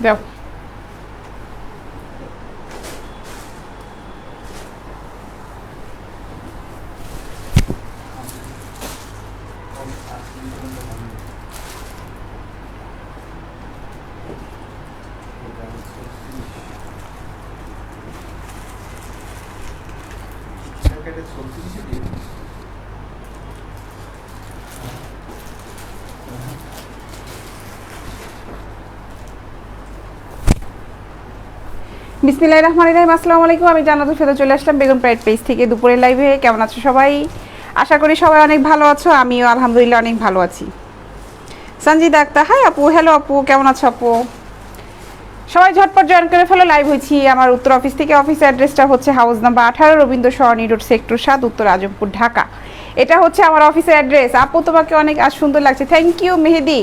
দাও। বিসমিল্লাহির রহমানির রহিম। আসসালামু আলাইকুম। আমি জান্নাতুল ফেরদৌস চলে আসলাম বেগম প্রাইড পেজ থেকে দুপুরের লাইভে। কেমন আছো সবাই? আশা করি সবাই অনেক ভালো আছো। আমিও আলহামদুলিল্লাহ অনেক ভালো আছি। সঞ্জিদা আক্তার, হাই আপু। হ্যালো আপু, কেমন আছো আপু? সবাই ঝটপট জয়েন করে ফেলো। লাইভ হয়েছি আমার উত্তর অফিস থেকে। অফিস অ্যাড্রেসটা হচ্ছে হাউস নাম্বার 18, রবীন্দ্র সরণি রোড, সেক্টর 7, উত্তর আজমপুর, ঢাকা। এটা হচ্ছে আমার অফিসের অ্যাড্রেস। আপু তোমাকে অনেক আজ সুন্দর লাগছে, থ্যাংক ইউ। মেহেদি,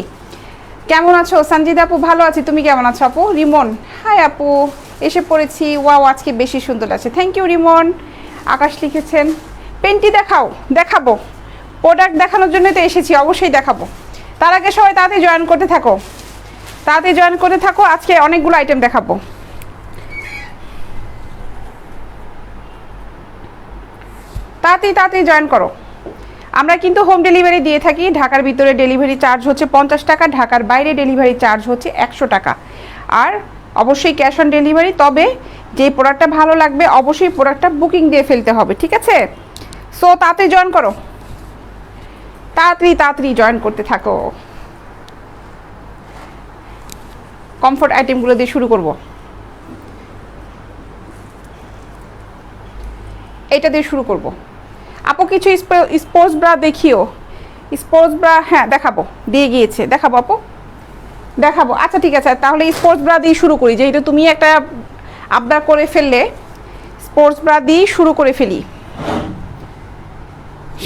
কেমন আছো? সঞ্জিদা আপু, ভালো আছি, তুমি কেমন আছো আপু? রিমন, হাই আপু, এসে পড়েছি। ওয়াও, আজকে বেশি সুন্দর লাগছে, থ্যাংক ইউ রিমন। আকাশ লিখেছেন পেনটি দেখাও। দেখাবো, প্রোডাক্ট দেখানোর জন্য তো এসেছি, অবশ্যই দেখাবো। তার আগে সবাই তাড়াতাড়ি জয়েন করতে থাকো, তাড়াতাড়ি জয়েন করতে থাকো। আজকে অনেকগুলো আইটেম দেখাবো। তাড়াতাড়ি তাড়াতাড়ি জয়েন করো। আমরা কিন্তু হোম ডেলিভারি দিয়ে থাকি। ঢাকার ভিতরে ডেলিভারি চার্জ হচ্ছে 50 টাকা, ঢাকার বাইরে ডেলিভারি চার্জ হচ্ছে 100 টাকা। আর অবশ্যই ক্যাশ অন ডেলিভারি। তবে যে প্রোডাক্টটা ভালো লাগবে অবশ্যই প্রোডাক্টটা বুকিং দিয়ে ফেলতে হবে, ঠিক আছে? সো তাড়াতাড়ি জয়েন করো, তাড়াতাড়ি তাড়াতাড়ি জয়েন করতে থাকো। কমফোর্ট আইটেমগুলো দিয়ে শুরু করব। এটা দিয়ে শুরু করব। আপু কিছু স্পোর্টস ব্রা দেখিও। স্পোর্টস ব্রা, হ্যাঁ দেখাবো, দিয়ে গিয়েছে, দেখাবো আপু, দেখাবো। আচ্ছা ঠিক আছে, তাহলে স্পোর্টস ব্রা দিয়ে শুরু করি। যেহেতু তুমি একটা আবদার করে ফেললে, স্পোর্টস ব্রা দিয়ে শুরু করে ফেলি।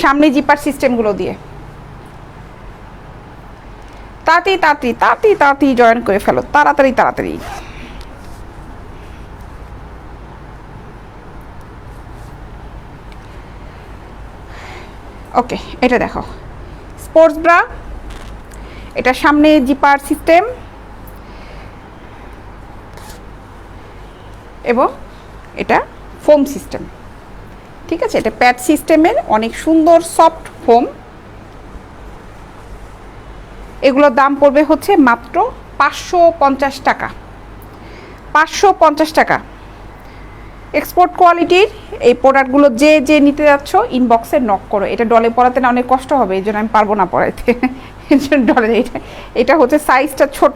সামনে জিপার সিস্টেমগুলো দিয়ে তাড়াতাড়ি তাড়াতাড়ি তাড়াতাড়ি তাড়াতাড়ি জয়েন করে ফেলো, তাড়াতাড়ি তাড়াতাড়ি। ওকে, এটা দেখো স্পোর্টস ব্রা, এটা সামনে জিপার সিস্টেম এবং এটা ফোম সিস্টেম, ঠিক আছে? এটা প্যাড সিস্টেমের, অনেক সুন্দর সফট ফোম। এগুলোর দাম পড়বে হচ্ছে মাত্র 550 টাকা, 550 টাকা। এক্সপোর্ট কোয়ালিটির এই প্রোডাক্টগুলো যে যে নিতে যাচ্ছ ইনবক্সে নক করো। এটা ডলে পরাতে না অনেক কষ্ট হবে, এই জন্য আমি পারবো না পরাইতে, এই জন্য ডলে। এটা হচ্ছে সাইজটা ছোট,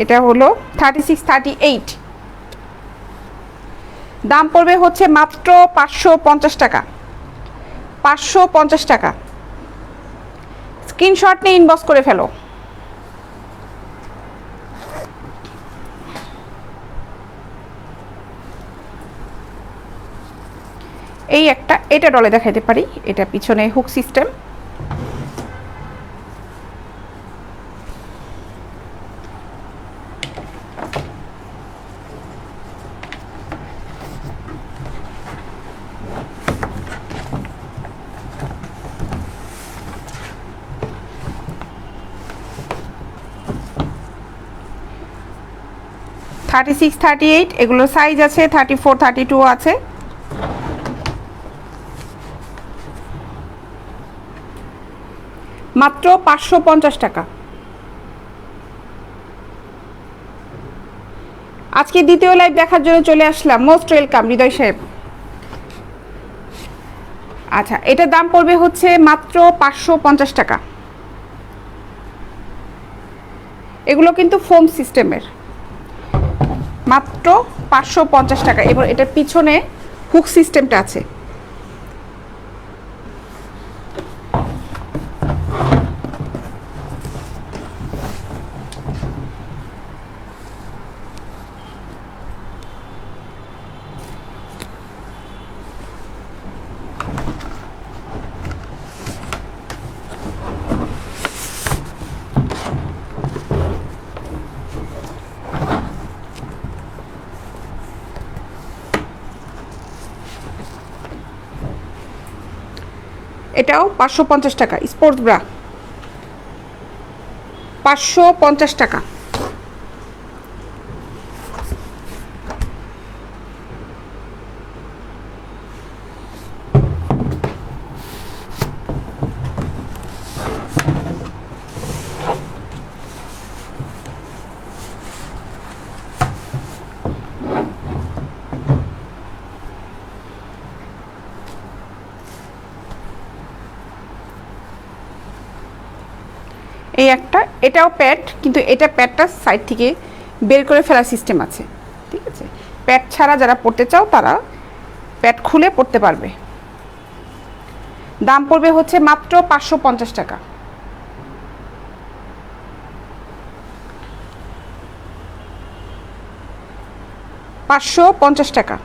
এটা হলো 36, 38। দাম পড়বে হচ্ছে মাত্র 550 টাকা, 550 টাকা। স্ক্রিনশট নিয়ে ইনবক্স করে ফেলো। এই একটা, এটা ডলে দেখাইতে পারি। এটা পিছনে হুক সিস্টেম, থার্টি সিক্স, 38। এগুলোর সাইজ আছে 34, 32 আছে। মাত্র 550 টাকা। আজকে দ্বিতীয় লাইভ দেখার জন্য চলে আসলাম, মোস্ট ওয়েলকাম হৃদয় সাহেব। আচ্ছা, এটার দাম পড়বে হচ্ছে মাত্র 550 টাকা। এগুলো কিন্তু ফোম সিস্টেমের, মাত্র 550 টাকা। এবার এটার পিছনে হুক সিস্টেমটা আছে। এটাও 550 টাকা। স্পোর্টস ব্রা 550 টাকা। এটাও প্যাড, কিন্তু এটা প্যাডটা সাইড থেকে বের করে ফেলার সিস্টেম আছে, ঠিক আছে। প্যাড ছাড়া যারা পরতে চাও তারা প্যাড খুলে পরতে পারবে। দাম পড়বে হচ্ছে মাত্র 550 টাকা। 550 টাকা।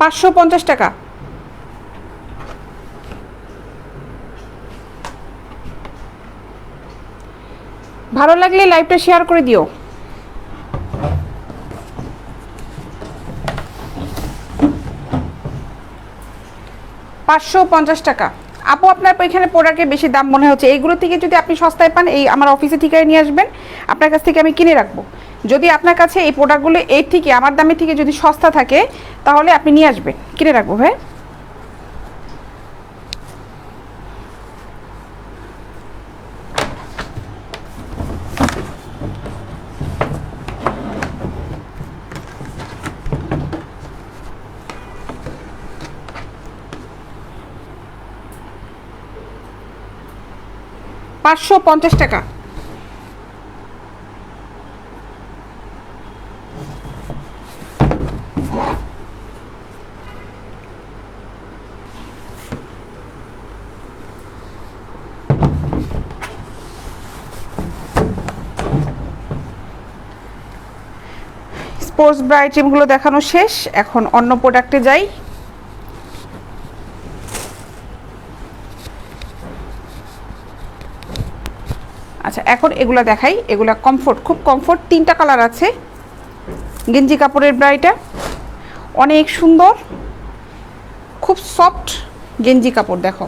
$550 টাকা। ভালো লাগলে লাইভটা শেয়ার করে দিও। $550 টাকা। আপু আপনার এখানে প্রোডাক্টের বেশি দাম মনে হচ্ছে, এইগুলো থেকে যদি আপনি সস্তায় পান এই আমার অফিসে ঠিকায় নিয়ে আসবেন, আপনার কাছ থেকে আমি কিনে রাখবো। যদি আপনার কাছে এই প্রোডাক্টগুলো এর থেকে আমার দামের থেকে যদি সস্তা থাকে তাহলে আপনি নিয়ে আসবেন, কিনে রাখবো ভাই। $550 টাকা। স্পোর্টস ব্রা আইটেমগুলো দেখানো শেষ, এখন অন্য প্রোডাক্টে যাই। আচ্ছা এখন এগুলা দেখাই, এগুলা কমফোর্ট, খুব কমফোর্ট, 3টা কালার আছে। গেঞ্জি কাপড়ের ব্রা, এটা অনেক সুন্দর, খুব সফট গেঞ্জি কাপড়। দেখো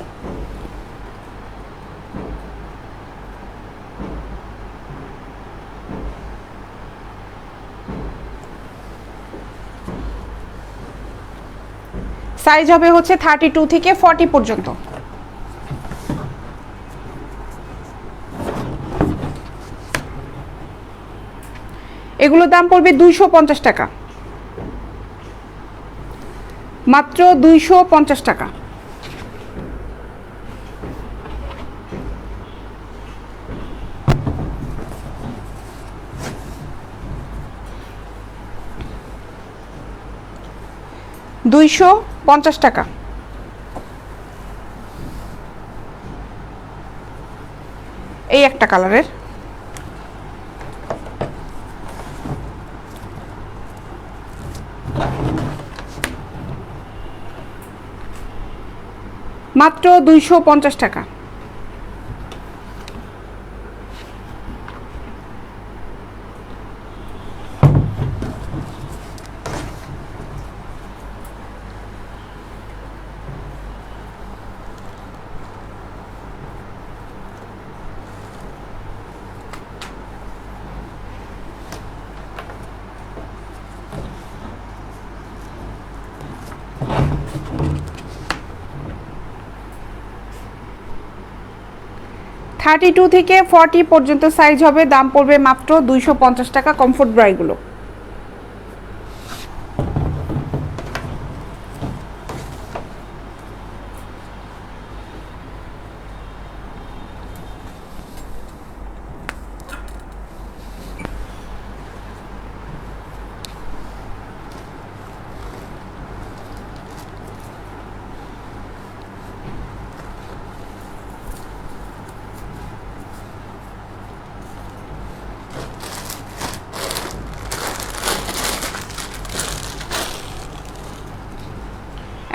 সাইজ হবে হচ্ছে 32 থেকে 40 পর্যন্ত। এগুলোর দাম পড়বে 250 টাকা, মাত্র 250 টাকা। $250 টাকা। এই একটা কালারের, মাত্র 250 টাকা। থার্টি টু থেকে 40 পর্যন্ত সাইজ হবে, দাম পড়বে মাত্র 250 টাকা। কমফোর্ট ব্রাইগুলো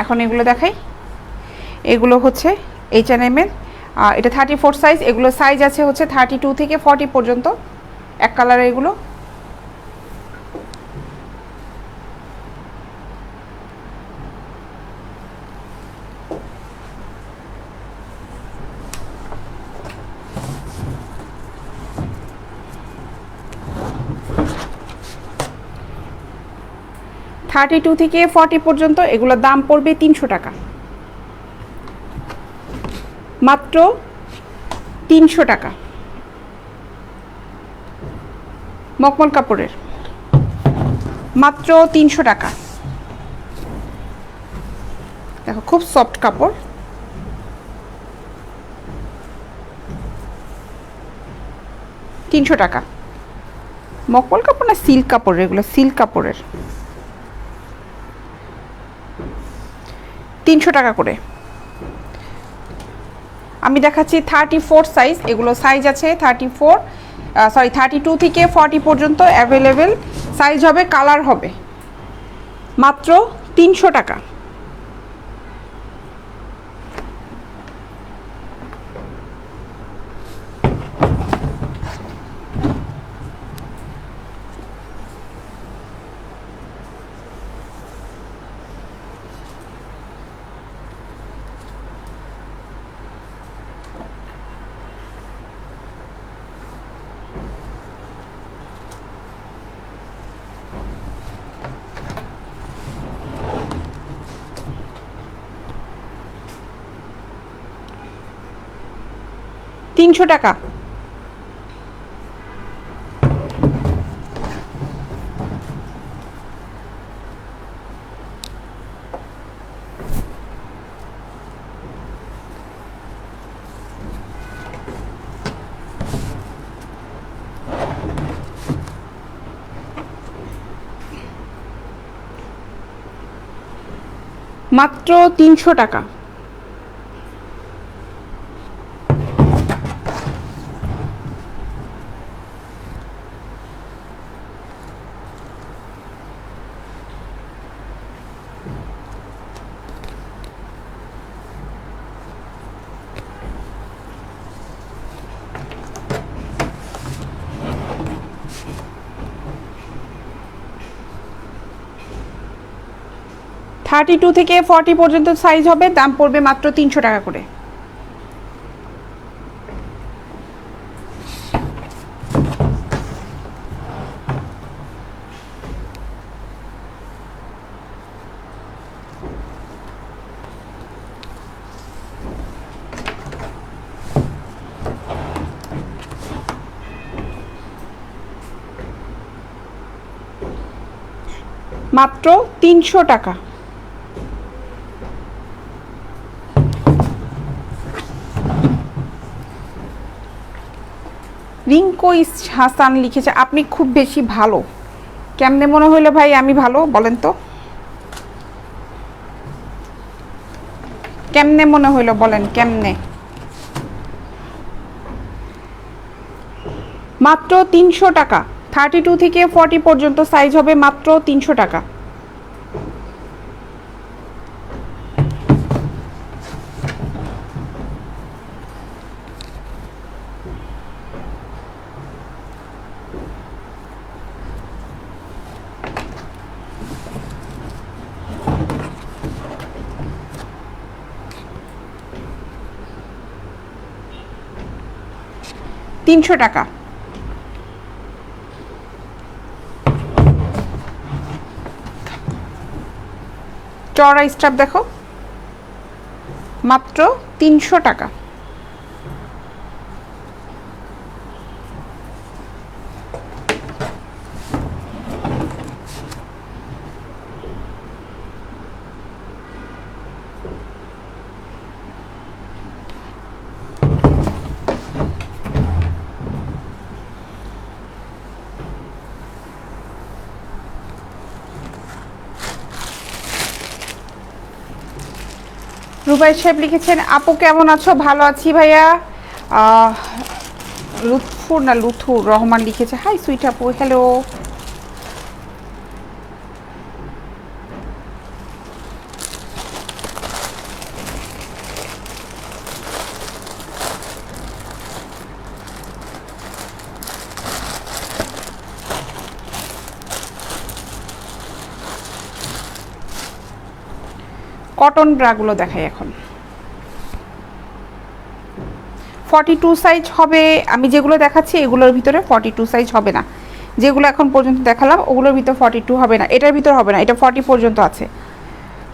এখন এগুলো দেখাই। এগুলো হচ্ছে H&M এর, এটা 34 সাইজ। এগুলো সাইজ আছে হচ্ছে 32 থেকে 40 পর্যন্ত, এক কালারে এগুলো। থার্টি টু থেকে 40 পর্যন্ত এগুলোর দাম পড়বে 300 টাকা, মাত্র 300 টাকা। মকমল কাপড়ের, মাত্র 300 টাকা। দেখো খুব সফট কাপড়, 300 টাকা। মকমল কাপড় না সিল্ক কাপড়, এগুলো সিল্ক কাপড়ের, 300 টাকা করে। আমি দেখাচ্ছি 34 সাইজ। এগুলো সাইজ আছে 32 থেকে 40 পর্যন্ত অ্যাভেলেবেল সাইজ হবে, কালার হবে, মাত্র 300 টাকা। তিনশো টাকা। মাত্র 300 টাকা। থার্টি টু থেকে 40 পর্যন্ত সাইজ হবে, দাম পড়বে মাত্র 300 টাকা করে। মাত্র 300 টাকা। রিঙ্কো ইস হাসান লিখেছে, আপনি খুব বেশি ভালো। কেমনে মনে হইলো ভাই আমি ভালো, বলেন তো কেমনে মনে হইলো, বলেন কেমনে। মাত্র 300 টাকা। 32 থেকে 40 পর্যন্ত সাইজ হবে, মাত্র 300 টাকা। তিনশো টাকা। চড়া স্টাফ দেখো, মাত্র 300 টাকা। রুবাই সাহেব লিখেছেন, আপু কেমন আছো? ভালো আছি ভাইয়া। লুথুর রহমান লিখেছে, হাই সুইট আপু, হ্যালো। কটন ব্রাগুলো দেখাই এখন। 42 সাইজ হবে। আমি যেগুলো দেখাচ্ছি এগুলোর ভিতরে 42 সাইজ হবে না। যেগুলো এখন পর্যন্ত দেখালাম ওগুলোর ভিতরে 42 হবে না, এটার ভিতর হবে না, এটা 40 পর্যন্ত আছে।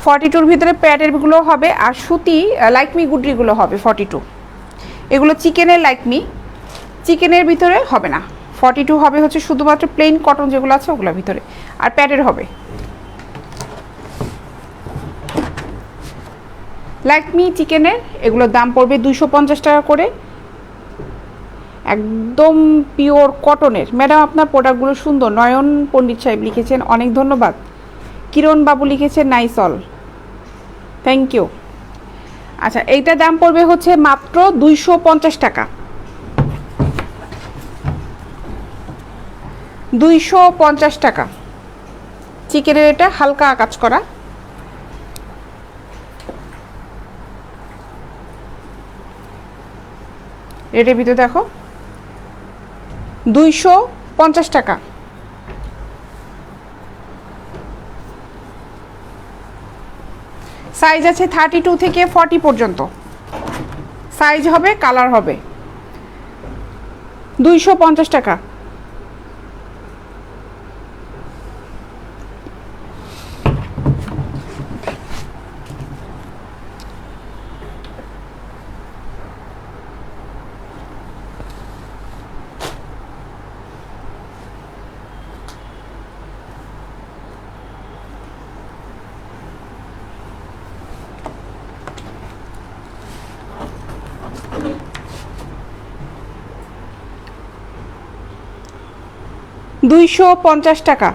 42-র ভিতরে প্যাডেরগুলো হবে আর সুতি লাইকমি গুডরিগুলো হবে 42। এগুলো চিকেনের লাইকমি, চিকেনের ভিতরে হবে না। 42 হবে হচ্ছে শুধুমাত্র প্লেন কটন যেগুলো আছে ওগুলোর ভিতরে, আর প্যাডের হবে। লাইকমি চিকেনের এগুলোর দাম পড়বে 250 টাকা করে, একদম পিওর কটনের। ম্যাডাম আপনার প্রোডাক্টগুলো সুন্দর। নয়ন পণ্ডিত সাহেব লিখেছেন, অনেক ধন্যবাদ। কিরণ বাবু লিখেছেন নাইস অল, থ্যাংক ইউ। আচ্ছা, এইটার দাম পড়বে হচ্ছে মাত্র 250 টাকা। 250 টাকা চিকেনের, এটা হালকা কাজ করা। এটার ভিতরে দেখো 250 টাকা। সাইজ আছে 32 থেকে 40 পর্যন্ত সাইজ হবে, কালার হবে। 250 টাকা। $250 টাকা।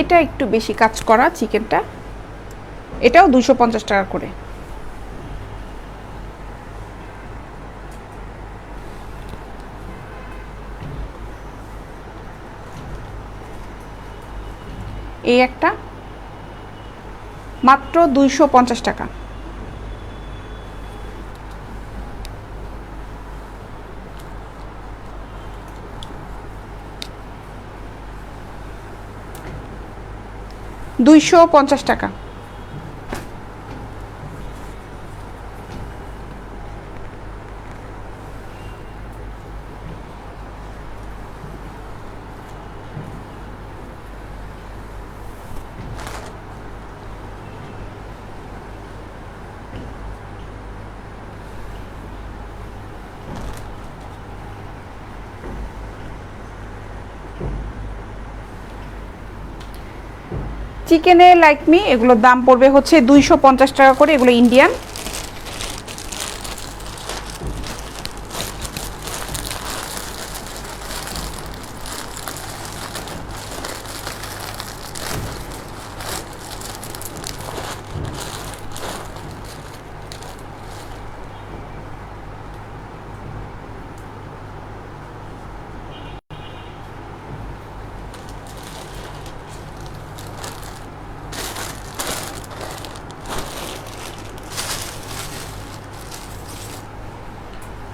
এটা একটু বেশি কাজ করা চিকেনটা, এটাও 250 টাকা করে। এই একটা মাত্র 250 টাকা। $250 টাকা। চিকেনের লাইকমি এগুলোর দাম পড়বে হচ্ছে 250 টাকা করে। এগুলো ইন্ডিয়ান।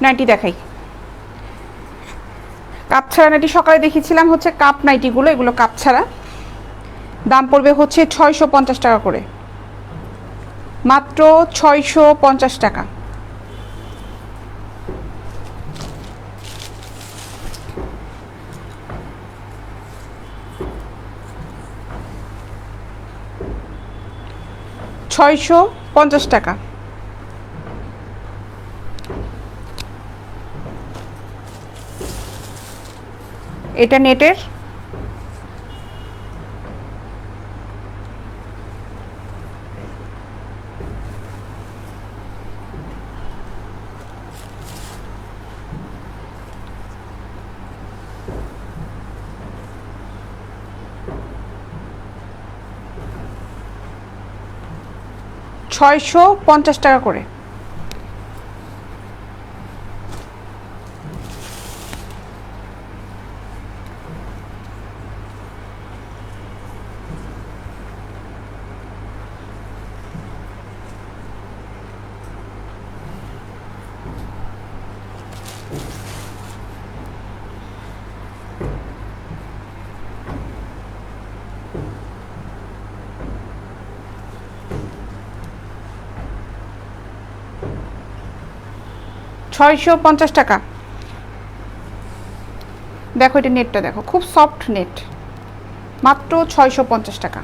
নাইটি দেখাই। কাপ ছাড়া নাইটি সকালে দেখিয়েছিলাম হচ্ছে কাপ নাইটিগুলো, এগুলো কাপ ছাড়া। দাম পড়বে হচ্ছে 650 টাকা করে, মাত্র 650 টাকা। টাকা। এটা নেটের। $650 টাকা করে। 650 টাকা। দেখো এটা নেটটা দেখো, খুব সফট নেট, মাত্র 650 টাকা।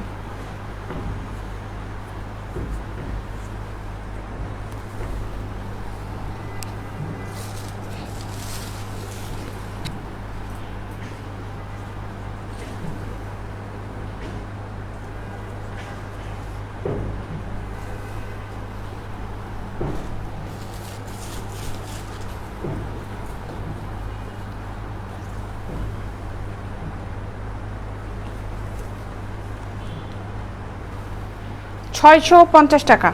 $650।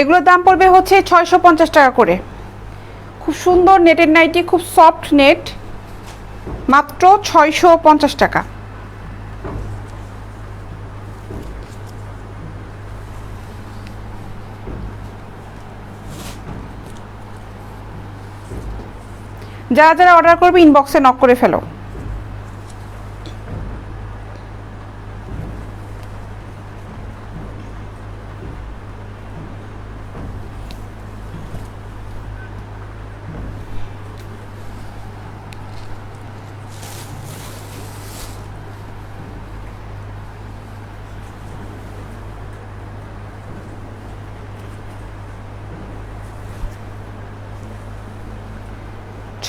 এগুলোর দাম পড়বে হচ্ছে 650 টাকা করে। খুব সুন্দর নেটের নাইটি, খুব সফট নেট, মাত্র 650 টাকা। যারা যারা অর্ডার করবে ইনবক্সে নক করে ফেলো।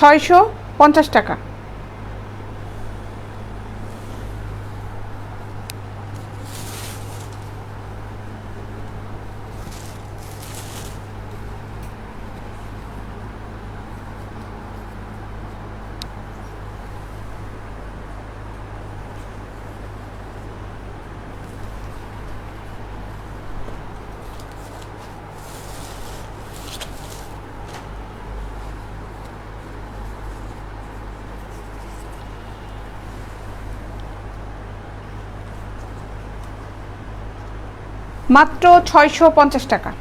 $650। মাত্র 650 টাকা।